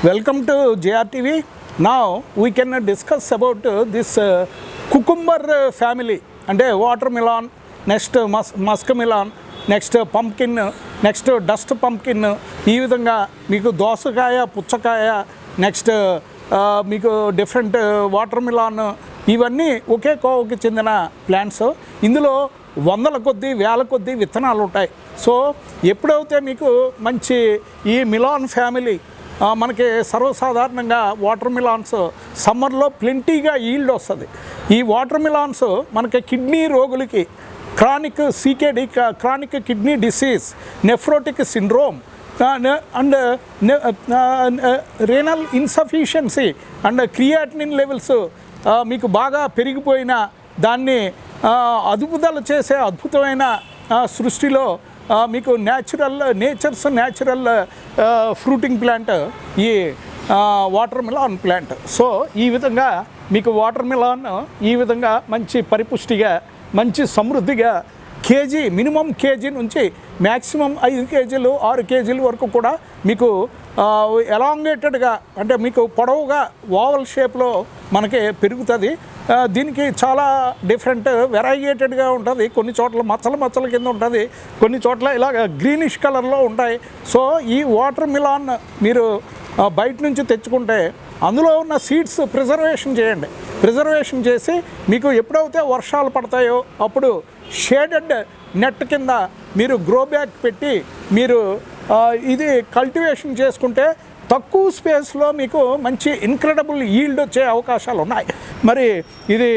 Welcome to JRTV. Now we can discuss about this cucumber family and watermelon, next muskmelon, next pumpkin, next dust pumpkin, ఈ విధంగా మీకు దోసకాయ, పుచ్చకాయ, next మీకు different వాటర్మెలాన్ ఇవన్నీ ఒకే కోవకి చెందిన ప్లాంట్స్. ఇందులో వందల కొద్దీ వేల కొద్దీ విత్తనాలు ఉంటాయి. సో ఎప్పుడైతే మీకు మంచి ఈ మిలాన్ ఫ్యామిలీ మనకి సర్వసాధారణంగా వాటర్మెలాన్స్ సమ్మర్లో ప్లెంటీగా ఈల్డ్ వస్తుంది. ఈ వాటర్మెలాన్స్ మనకి కిడ్నీ రోగులకి chronic CKD, chronic kidney disease, nephrotic syndrome and renal insufficiency and creatinine levels మీకు బాగా పెరిగిపోయిన దాన్ని అదుపుదల చేసే అద్భుతమైన సృష్టిలో మీకు నేచర్స్ న్యాచురల్ ఫ్రూటింగ్ ప్లాంట్ ఈ వాటర్మెలాన్ ప్లాంట్. సో ఈ విధంగా మీకు వాటర్మెలాన్ ఈ విధంగా మంచి పరిపుష్టిగా, మంచి సమృద్ధిగా మినిమం కేజీ నుంచి మ్యాక్సిమం 5 కేజీలు 6 కేజీల వరకు కూడా మీకు ఎలాంగేటెడ్గా అంటే మీకు పొడవుగా ఓవల్ షేప్లో మనకి పెరుగుతుంది. దీనికి చాలా డిఫరెంట్ వెరైగేటెడ్గా ఉంటుంది. కొన్ని చోట్ల మచ్చల కింద ఉంటుంది, కొన్ని చోట్ల ఇలాగ గ్రీనిష్ కలర్లో ఉంటాయి. సో ఈ వాటర్మెలాన్ మీరు బయట నుంచి తెచ్చుకుంటే అందులో ఉన్న సీడ్స్ ప్రిజర్వేషన్ చేయండి. ప్రిజర్వేషన్ చేసి మీకు ఎప్పుడైతే వర్షాలు పడతాయో అప్పుడు షేడెడ్ నెట్ కింద మీరు గ్రో బ్యాగ్ పెట్టి మీరు ఇది కల్టివేషన్ చేసుకుంటే తక్కువ స్పేస్లో మీకు మంచి ఇన్క్రెడబుల్ ఈల్డ్ వచ్చే అవకాశాలు ఉన్నాయి. మరి ఇది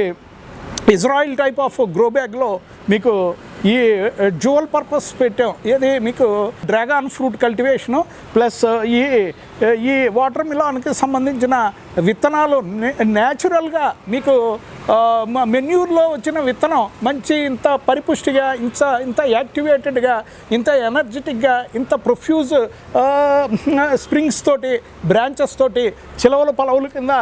ఇజ్రాయిల్ టైప్ ఆఫ్ గ్రో బ్యాగ్లో మీకు ఈ డ్యూయల్ పర్పస్ పెట్టాం. ఇది మీకు డ్రాగన్ ఫ్రూట్ కల్టివేషను ప్లస్ ఈ వాటర్మెలాన్కి సంబంధించిన విత్తనాలు న్యాచురల్గా మీకు మెన్యూర్లో వచ్చిన విత్తనం మంచి ఇంత పరిపుష్టిగా, ఇంత యాక్టివేటెడ్గా, ఇంత ఎనర్జెటిక్గా, ఇంత ప్రొఫ్యూజ్ స్ప్రింగ్స్ తోటి, బ్రాంచెస్ తోటి, చిలవల పలవుల కింద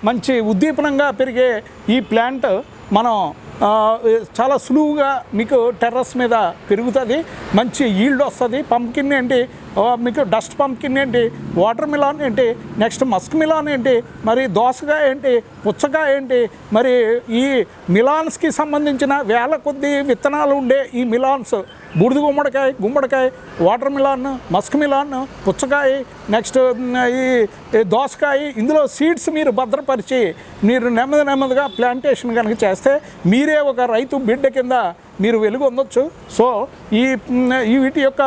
మంచి ఉద్దీపనంగా పెరిగే ఈ ప్లాంట్ మనం చాలా సులువుగా మీకు టెర్రస్ మీద పెరుగుతుంది. మంచి ఈల్డ్ వస్తుంది. పంప్కిన్ ఏంటి, మీకు డస్ట్ పంప్కిన్ ఏంటి, వాటర్మెలాన్ ఏంటి, నెక్స్ట్ మస్క్మెలాన్ ఏంటి, మరి దోసకాయ ఏంటి, పుచ్చకాయ ఏంటి, మరి ఈ మిలాన్స్కి సంబంధించిన వేల కొద్ది విత్తనాలు ఉండే ఈ మిలాన్స్ బూడిద గుమ్మడికాయ, వాటర్మెలాన్, మస్క్మెలాన్, పుచ్చకాయ, నెక్స్ట్ ఈ దోసకాయ, ఇందులో సీడ్స్ మీరు భద్రపరిచి మీరు నెమ్మదిగా ప్లాంటేషన్ కనుక చేస్తే మీరే ఒక రైతు బిడ్డ కింద మీరు వెలుగొందొచ్చు. సో ఈ వీటి యొక్క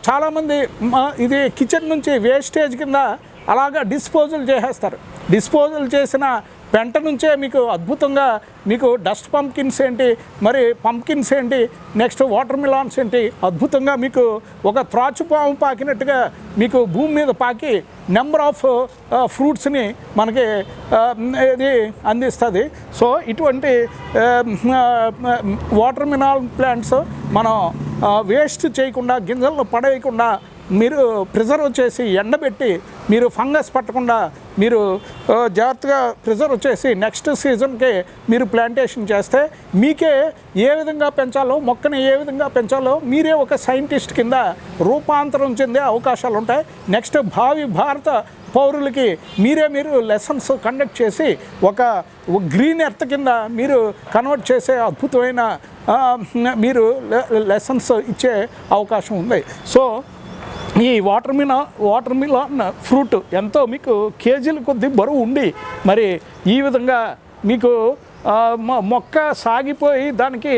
చాలామంది ఇది కిచెన్ నుంచి వేస్టేజ్ కింద అలాగా డిస్పోజల్ చేసేస్తారు. డిస్పోజల్ చేసిన పెంట నుంచే మీకు అద్భుతంగా మీకు డస్ట్ పంప్కిన్స్ ఏంటి, మరి పంప్కిన్స్ ఏంటి, నెక్స్ట్ వాటర్మెలాన్స్ ఏంటి, అద్భుతంగా మీకు ఒక త్రాచుపాము పాకినట్టుగా మీకు భూమి మీద పాకి నెంబర్ ఆఫ్ ఫ్రూట్స్ని మనకి ఇది అందిస్తుంది. సో ఇటువంటి వాటర్మెలాన్ ప్లాంట్స్ మనం వేస్ట్ చేయకుండా, గింజలను పడేయకుండా మీరు ప్రిజర్వ్ చేసి ఎండబెట్టి మీరు ఫంగస్ పట్టకుండా మీరు జాగ్రత్తగా ప్రిజర్వ్ చేసి నెక్స్ట్ సీజన్కి మీరు ప్లాంటేషన్ చేస్తే మీకే ఏ విధంగా పెంచాలో, మొక్కని ఏ విధంగా పెంచాలో మీరే ఒక సైంటిస్ట్ కింద రూపాంతరం చెందే అవకాశాలు ఉంటాయి. నెక్స్ట్ భావి భారత పౌరులకి మీరు లెసన్స్ కండక్ట్ చేసి ఒక గ్రీన్ ఎర్త్ కింద మీరు కన్వర్ట్ చేసే అద్భుతమైన మీరు లెసన్స్ ఇచ్చే అవకాశం ఉంది. సో ఈ వాటర్మెలాన్ ఫ్రూట్ ఎంతో మీకు కేజీల కొద్ది బరువు ఉండి మరి ఈ విధంగా మీకు మొక్క సాగిపోయి దానికి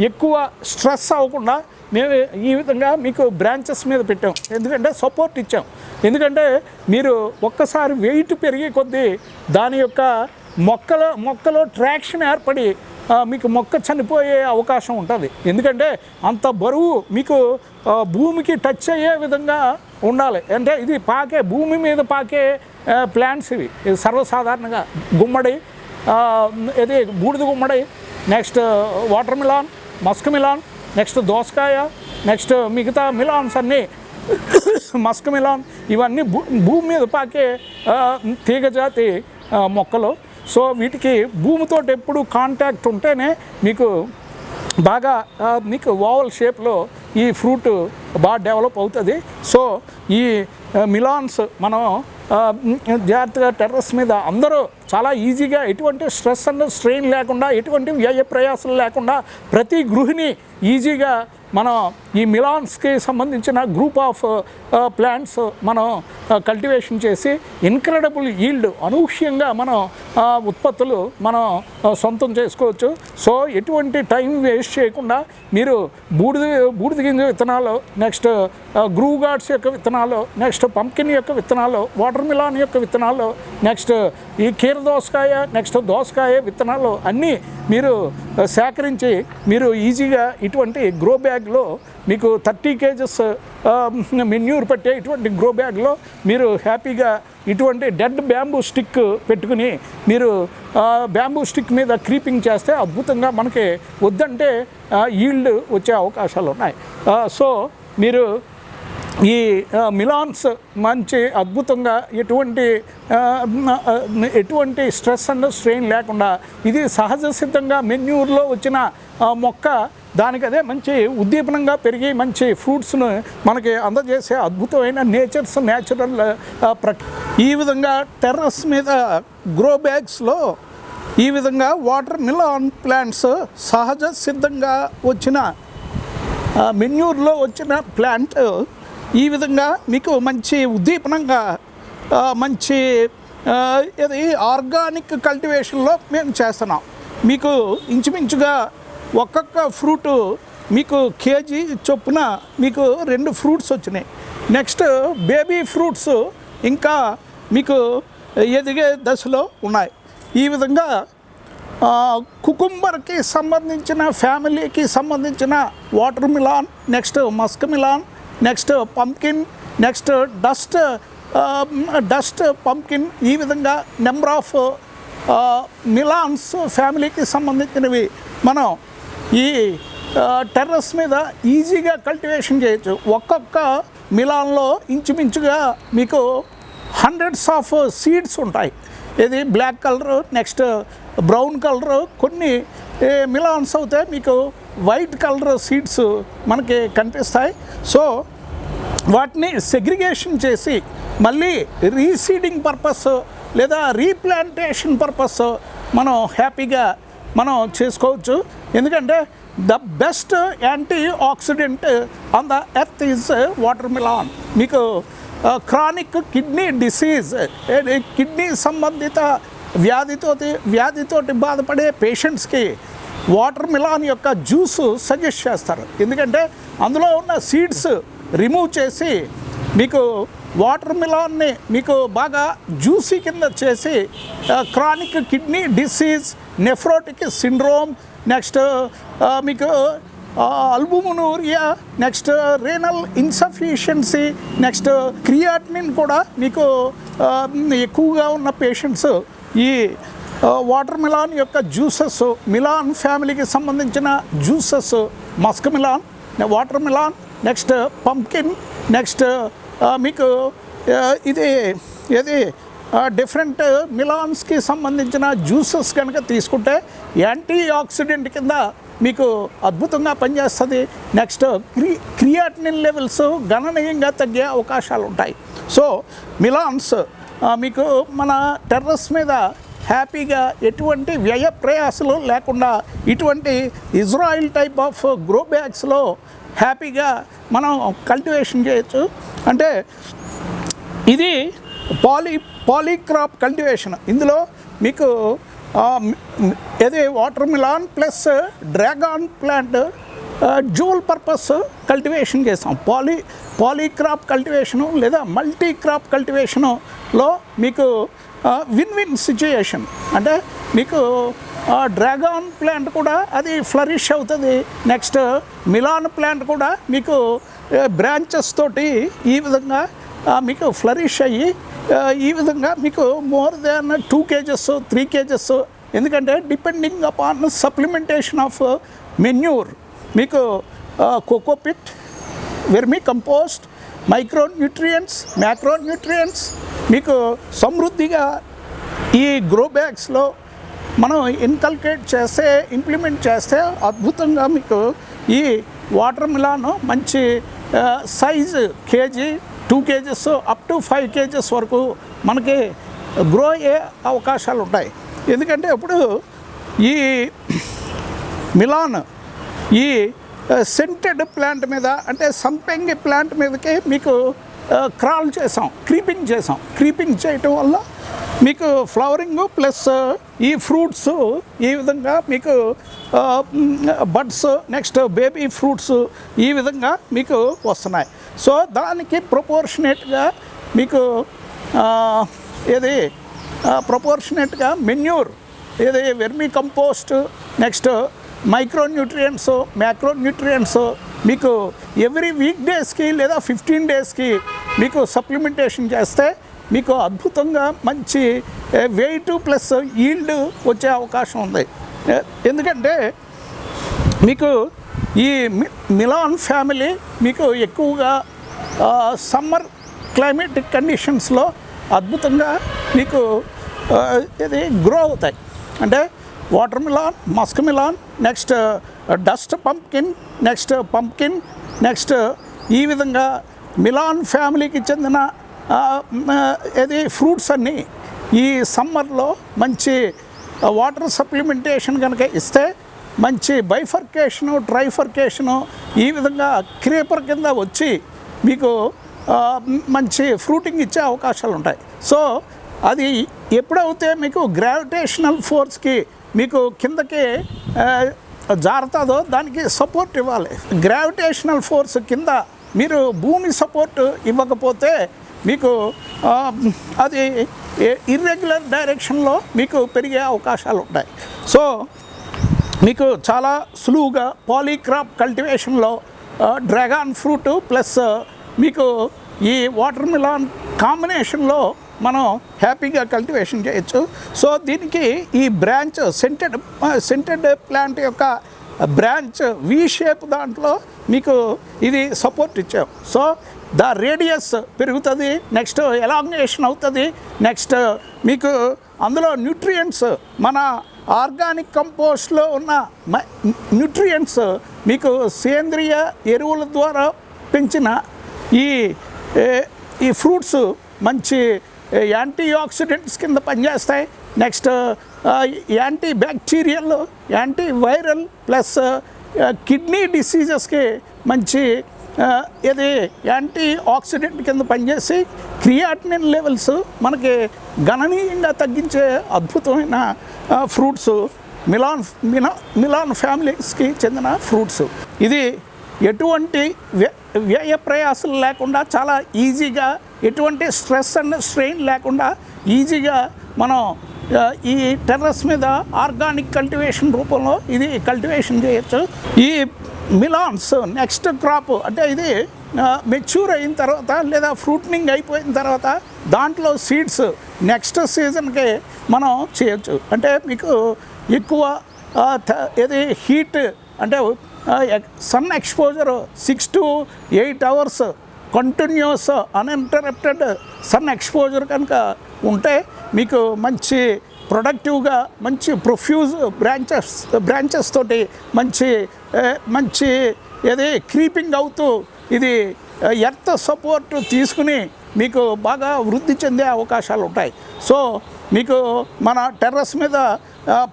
ఎక్కువ స్ట్రెస్ అవ్వకుండా మేము ఈ విధంగా మీకు బ్రాంచెస్ మీద పెట్టాం. ఎందుకంటే సపోర్ట్ ఇచ్చాం. ఎందుకంటే మీరు ఒక్కసారి వెయిట్ పెరిగే కొద్దీ దాని యొక్క మొక్కలో ట్రాక్షన్ ఏర్పడి మీకు మొక్క చనిపోయే అవకాశం ఉంటుంది. ఎందుకంటే అంత బరువు మీకు భూమికి టచ్ అయ్యే విధంగా ఉండాలి. అంటే ఇది భూమి మీద పాకే ప్లాంట్స్ ఇవి సర్వసాధారణంగా గుమ్మడి, ఇది బూడిద గుమ్మడి, నెక్స్ట్ వాటర్మెలాన్, మస్క్మెలాన్, నెక్స్ట్ దోసకాయ, నెక్స్ట్ మిగతా మిలాన్స్ అన్నీ మస్క్మెలాన్ ఇవన్నీ భూమి మీద పాకే తీగజాతి మొక్కలు. సో వీటికి భూమితో ఎప్పుడు కాంటాక్ట్ ఉంటేనే మీకు బాగా మీకు ఓవల్ షేప్లో ఈ ఫ్రూట్ బాగా డెవలప్ అవుతుంది. సో ఈ మిలాన్స్ మనం జాగ్రత్తగా టెర్రస్ మీద అందరూ చాలా ఈజీగా ఎటువంటి స్ట్రెస్ అండ్ స్ట్రెయిన్ లేకుండా ఎటువంటి వ్యయ ప్రయాసాలు లేకుండా ప్రతి గృహిణి ఈజీగా మనం ఈ మిలాన్స్కి సంబంధించిన గ్రూప్ ఆఫ్ ప్లాంట్స్ మనం కల్టివేషన్ చేసి ఇన్క్రెడబుల్ ఈల్డ్ అనూహ్యంగా మనం ఉత్పత్తులు మనం సొంతం చేసుకోవచ్చు. సో ఎటువంటి టైం వేస్ట్ చేయకుండా మీరు బూడిద గింజ విత్తనాలు, నెక్స్ట్ గ్రూ గార్డ్స్ యొక్క విత్తనాలు, నెక్స్ట్ పంకిన్ యొక్క విత్తనాలు, వాటర్ మిలాన్ యొక్క విత్తనాలు, నెక్స్ట్ ఈ కీర దోసకాయ, నెక్స్ట్ దోసకాయ విత్తనాలు అన్నీ మీరు సేకరించి మీరు ఈజీగా ఇటువంటి గ్రో బ్యాగ్లో మీకు 30 kgs మెన్యూర్ పెట్టే ఇటువంటి గ్రో బ్యాగ్లో మీరు హ్యాపీగా ఇటువంటి డెడ్ బ్యాంబూ స్టిక్ పెట్టుకుని మీరు బ్యాంబూ స్టిక్ మీద క్రీపింగ్ చేస్తే అద్భుతంగా మనకి వద్దంటే ఈల్డ్ వచ్చే అవకాశాలు ఉన్నాయి. సో మీరు ఈ మిలాన్స్ మంచి అద్భుతంగా ఎటువంటి స్ట్రెస్ అండ్ స్ట్రెయిన్ లేకుండా ఇది సహజ సిద్ధంగా మెన్యూర్లో వచ్చిన మొక్క దానికి అదే మంచి ఉద్దీపనంగా పెరిగి మంచి ఫ్రూట్స్ను మనకి అందజేసే అద్భుతమైన న్యాచురల్ ఈ విధంగా టెర్రస్ మీద గ్రో బ్యాగ్స్లో ఈ విధంగా వాటర్ మిలాన్ ప్లాంట్స్ సహజ సిద్ధంగా వచ్చిన మెన్యూర్లో వచ్చిన ప్లాంట్ ఈ విధంగా మీకు మంచి ఉద్దీపనంగా మంచి ఇది ఆర్గానిక్ కల్టివేషన్లో మేము చేస్తున్నాం. మీకు ఇంచుమించుగా ఒక్కొక్క ఫ్రూటు మీకు కేజీ చొప్పున మీకు 2 ఫ్రూట్స్ వచ్చినాయి. నెక్స్ట్ బేబీ ఫ్రూట్స్ ఇంకా మీకు ఎదిగే దశలో ఉన్నాయి. ఈ విధంగా కుకుంబర్కి సంబంధించిన ఫ్యామిలీకి సంబంధించిన water melon, next musk melon, next pumpkin, next dust pumpkin, ఈ విధంగా నెంబర్ ఆఫ్ మిలాన్స్ ఫ్యామిలీకి సంబంధించినవి మనం ఈ టెర్రస్ మీద ఈజీగా కల్టివేషన్ చేయొచ్చు. ఒక్కొక్క మిలాన్లో ఇంచుమించుగా మీకు హండ్రెడ్స్ ఆఫ్ సీడ్స్ ఉంటాయి. ఇది black colour, next brown colour, కొన్ని మిలాన్స్ అవుతాయి మీకు వైట్ కలర్ సీడ్స్ మనకి కనిపిస్తాయి. సో వాటిని సెగ్రిగేషన్ చేసి మళ్ళీ రీసీడింగ్ పర్పస్ లేదా రీప్లాంటేషన్ పర్పస్ మనం హ్యాపీగా మనం చేసుకోవచ్చు. ఎందుకంటే the best antioxidant on the earth is water melon. మీకు క్రానిక్ కిడ్నీ డిసీజ్, కిడ్నీ సంబంధిత వ్యాధితోటి బాధపడే పేషెంట్స్కి వాటర్ మిలాన్ యొక్క జ్యూస్ సజెస్ట్ చేస్తారు. ఎందుకంటే అందులో ఉన్న సీడ్స్ రిమూవ్ చేసి మీకు వాటర్ మిలాన్ని మీకు బాగా జ్యూసీ కింద చేసి chronic kidney disease, nephrotic syndrome, next మీకు albuminuria, next renal insufficiency, next creatinine కూడా మీకు ఎక్కువగా ఉన్న పేషెంట్స్ ఈ వాటర్ మిలాన్ యొక్క జ్యూసెస్, మిలాన్ ఫ్యామిలీకి సంబంధించిన juices, muskmelon, water melon, next pumpkin, next మీకు ఇది డిఫరెంట్ మిలాన్స్కి సంబంధించిన జ్యూసెస్ కనుక తీసుకుంటే యాంటీ ఆక్సిడెంట్ కింద మీకు అద్భుతంగా పనిచేస్తుంది. నెక్స్ట్ క్రియాటినిన్ లెవెల్స్ గణనీయంగా తగ్గే అవకాశాలు ఉంటాయి. సో మిలాన్స్ మీకు మన టెర్రస్ మీద హ్యాపీగా ఎటువంటి వ్యయ ప్రయాసాలు లేకుండా ఇటువంటి ఇజ్రాయిల్ టైప్ ఆఫ్ గ్రో బ్యాగ్స్లో హ్యాపీగా మనం కల్టివేషన్ చేయొచ్చు. అంటే ఇది పాలీక్రాప్ కల్టివేషన్. ఇందులో మీకు ఇది water melon plus dragon plant dual purpose cultivation చేస్తాం. పాలీక్రాప్ కల్టివేషను లేదా మల్టీ క్రాప్ కల్టివేషనులో మీకు విన్ విన్ సిచ్యుయేషన్. అంటే మీకు డ్రాగన్ ప్లాంట్ కూడా అది ఫ్లరిష్ అవుతుంది. నెక్స్ట్ మిలాన్ ప్లాంట్ కూడా మీకు బ్రాంచెస్ తోటి ఈ విధంగా మీకు ఫ్లరిష్ అయ్యి ఈ విధంగా మీకు మోర్ దాన్ 2 kgs 3 kgs. ఎందుకంటే depending upon supplementation of manure మీకు cocopeat, vermicompost, micronutrients, macronutrients మీకు సమృద్ధిగా ఈ గ్రో బ్యాగ్స్లో మనం ఇంప్లిమెంట్ చేస్తే అద్భుతంగా మీకు ఈ వాటర్ మిలాన్ మంచి size KG 2 kgs up to 5 kgs వరకు మనకి గ్రో అయ్యే అవకాశాలు ఉంటాయి. ఎందుకంటే ఇప్పుడు ఈ మిలాన్ ఈ సెంటెడ్ ప్లాంట్ మీద అంటే సంపెంగి ప్లాంట్ మీదకి మీకు క్రాల్ చేసాం, క్రీపింగ్ చేయటం వల్ల మీకు ఫ్లవరింగ్ ప్లస్ ఈ ఫ్రూట్స్ ఈ విధంగా మీకు బడ్స్ నెక్స్ట్ బేబీ ఫ్రూట్స్ ఈ విధంగా మీకు వస్తున్నాయి. సో దానికి ప్రపోర్షనేట్గా మీకు ఏది ప్రపోర్షనేట్గా మెన్యూర్ ఏది vermi compost next micronutrients macronutrients మీకు ఎవ్రీ వీక్ డేస్కి లేదా 15 డేస్కి మీకు సప్లిమెంటేషన్ చేస్తే మీకు అద్భుతంగా మంచి వెయిట్ ప్లస్ ఈల్డ్ వచ్చే అవకాశం ఉంది. ఎందుకంటే మీకు ఈ మిలాన్ ఫ్యామిలీ మీకు ఎక్కువగా సమ్మర్ క్లైమేటిక్ కండిషన్స్లో అద్భుతంగా మీకు ఇది గ్రో అవుతాయి. అంటే water melon, musk melon, next dust pumpkin, next ఈ విధంగా మిలాన్ ఫ్యామిలీకి చెందిన ఇది ఫ్రూట్స్ అన్నీ ఈ సమ్మర్లో మంచి వాటర్ సప్లిమెంటేషన్ కనుక ఇస్తే మంచి బైఫర్కేషను ట్రైఫర్కేషను ఈ విధంగా క్రీపర్ కింద వచ్చి మీకు మంచి ఫ్రూటింగ్ ఇచ్చే అవకాశాలు ఉంటాయి. సో అది ఎప్పుడైతే మీకు గ్రావిటేషనల్ ఫోర్స్కి మీకు కిందకి జారుతుందో దానికి సపోర్ట్ ఇవ్వాలి. గ్రావిటేషనల్ ఫోర్స్ కింద మీరు భూమి సపోర్ట్ ఇవ్వకపోతే మీకు అది ఇర్రెగ్యులర్ డైరెక్షన్లో మీకు పెరిగే అవకాశాలు ఉంటాయి. సో మీకు చాలా సులువుగా పాలీక్రాప్ కల్టివేషన్లో డ్రాగన్ ఫ్రూట్ ప్లస్ మీకు ఈ వాటర్ మిలాన్ కాంబినేషన్లో మనం హ్యాపీగా కల్టివేషన్ చేయొచ్చు. సో దీనికి ఈ బ్రాంచ్ సెంటెడ్ ప్లాంట్ యొక్క బ్రాంచ్ వి షేప్ దాంట్లో మీకు ఇది సపోర్ట్ ఇచ్చాం. సో ద రేడియస్ పెరుగుతుంది, నెక్స్ట్ ఎలాంగేషన్ అవుతుంది, నెక్స్ట్ మీకు అందులో న్యూట్రియంట్స్ మన ఆర్గానిక్ కంపోస్ట్లో ఉన్న న్యూట్రియంట్స్ మీకు సేంద్రియ ఎరువుల ద్వారా పెంచిన ఈ ఫ్రూట్స్ మంచి యాంటీ ఆక్సిడెంట్స్ కింద పనిచేస్తాయి. Next antibacterial, antiviral plus kidney డిసీజెస్కి మంచి ఇది యాంటీ ఆక్సిడెంట్ కింద పనిచేసి క్రియాటినిన్ లెవెల్స్ మనకి గణనీయంగా తగ్గించే అద్భుతమైన ఫ్రూట్స్ మిలాన్ ఫ్యామిలీస్కి చెందిన ఫ్రూట్స్. ఇది ఎటువంటి వ్యయ ప్రయాసాలు లేకుండా చాలా ఈజీగా, ఎటువంటి స్ట్రెస్ అండ్ స్ట్రెయిన్ లేకుండా ఈజీగా మనం ఈ టెర్రస్ మీద ఆర్గానిక్ కల్టివేషన్ రూపంలో ఇది కల్టివేషన్ చేయొచ్చు. ఈ మిలాన్స్ నెక్స్ట్ క్రాప్ అంటే ఇది మెచ్యూర్ అయిన తర్వాత లేదా ఫ్రూట్నింగ్ అయిపోయిన తర్వాత దాంట్లో సీడ్స్ నెక్స్ట్ సీజన్కి మనం చేయొచ్చు. అంటే మీకు ఎక్కువ ఇది హీట్ అంటే sun exposure 6 to 8 hours continuous uninterrupted sun exposure కనుక ఉంటే మీకు మంచి ప్రొడక్టివ్గా మంచి ప్రొఫ్యూజ్ బ్రాంచెస్ తోటి మంచి ఏది క్రీపింగ్ అవుతూ ఇది ఎర్త్ సపోర్ట్ తీసుకుని మీకు బాగా వృద్ధి చెందే అవకాశాలు ఉంటాయి. సో మీకు మన టెర్రస్ మీద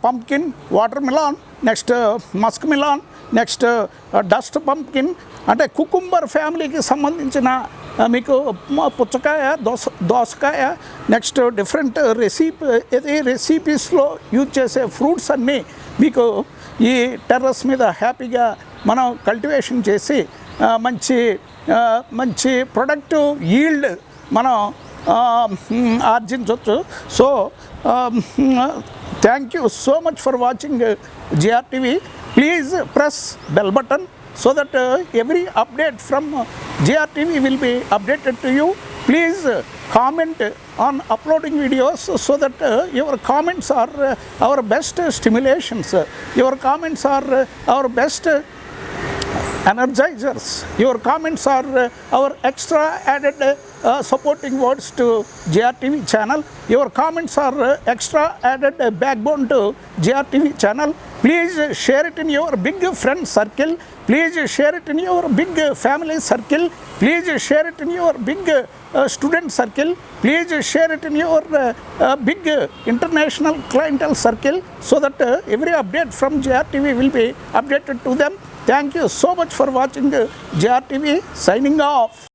pumpkin, water melon, next musk melon, next dust pumpkin అంటే కుకుంబర్ ఫ్యామిలీకి సంబంధించిన మీకు పుచ్చకాయ, దోసకాయ, నెక్స్ట్ డిఫరెంట్ రెసిపీస్లో యూజ్ చేసే ఫ్రూట్స్ అన్నీ మీకు ఈ టెర్రస్ మీద హ్యాపీగా మనం కల్టివేషన్ చేసి మంచి ప్రొడక్టివ్ ఈల్డ్ మనం ఆర్జించవచ్చు. So thank you so much for watching JRTV. Please press bell button so that every update from JRTV will be updated to you. Please comment on uploading videos so that your comments are our best stimulations. Your comments are our best energizers. Your comments are our extra added supporting words to JRTV channel. Your comments are extra added backbone to JRTV channel. Please share it in your big friend circle. Please share it in your big family circle. Please share it in your big student circle. Please share it in your big international clientele circle, so that every update from JRTV will be updated to them. Thank you so much for watching JRTV. Signing off.